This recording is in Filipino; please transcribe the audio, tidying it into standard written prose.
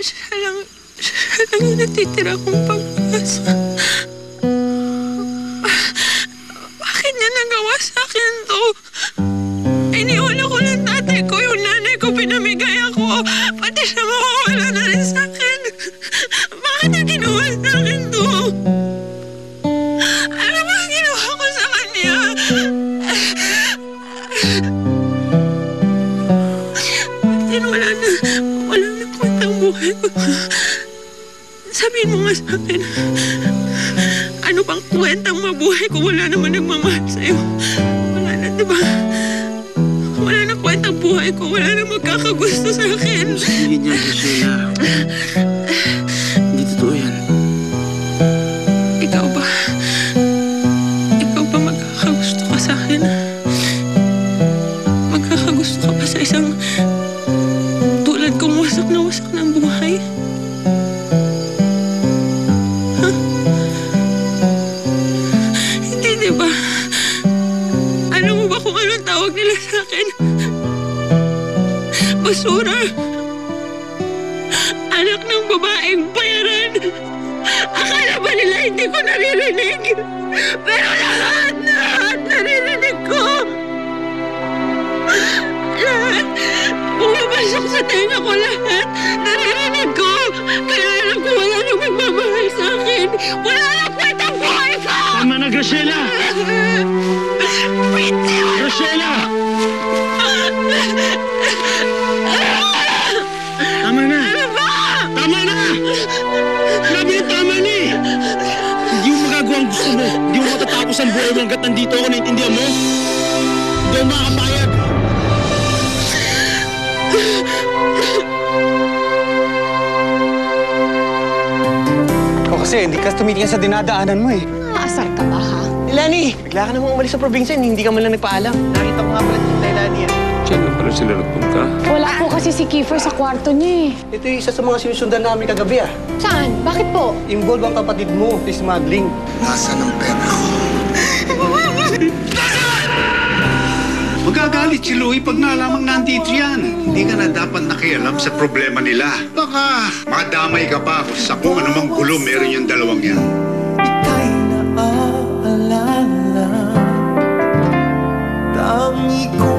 Siya lang yung natitira kong pag-asa. Bakit niya nagawa sa akin to? Iniwala ko ng tatay ko, yung nanay ko, pinamigay ako. Pati siya mawawala na rin sa akin. Bakit niya ginawa sa akin to? Ano ba ginawa ko sa kanya? Pati wala na kwentang buhay ko. Sabihin mo nga sa akin, ano bang kwentang mabuhay kung wala naman nagmamahal sa'yo? Wala na, diba? Wala na kwentang buhay ko, wala na magkakagusto sa akin. Hindi niya, Gisela. Hindi totoo yan. Ikaw ba? Ikaw ba magkakagusto ka sa akin? Magkakagusto ka ba sa isang tulad kong wasak ng buhay? Huh? Hindi, diba? Alam mo ba kung anong tawag nila sa akin? Basura. Anak ng babaeng bayaran. Akala ba nila hindi ko naririnig? Pero lahat naririnig ko. Lahat. Pumapasok sa tenga ko lahat. Naririnig ko. Kaya alam ko wala nang magmamahal sa akin. Wala nang kwentang buhay ko! Tama na, Graciela! Graciela! Tama na! Ano ba? Tama na! Sabi niya, tama na eh! Hindi mo magagawa ang gusto mo. Hindi mo matatapos ang buhay mo hanggat nandito ako, naintindihan mo? Hindi ako makakapayag. Ikaw kasi, hindi ka tumitingin sa dinadaanan mo eh. Naasar ka ba, ha? Lani, bigla ka namang umalis sa probinsya, hindi ka man lang nagpaalam. Nakita ko nga pala si Lani yan. Diyan na pala sila nagpunta. Wala po kasi si Kiefer sa kwarto niya eh. Ito yung isa sa mga sinusundan namin kagabi ah. Saan? Bakit po? Involve ang kapatid mo sa smuggling. Nasaan ang pera ko? Magagalit si Louie pag nalamang nandito yan. Hindi ka na dapat nakialam sa problema nila. Baka madamay ka pa sa kung anumang gulo meron yung dalawang yan. Ika'y naaalala, tangi ko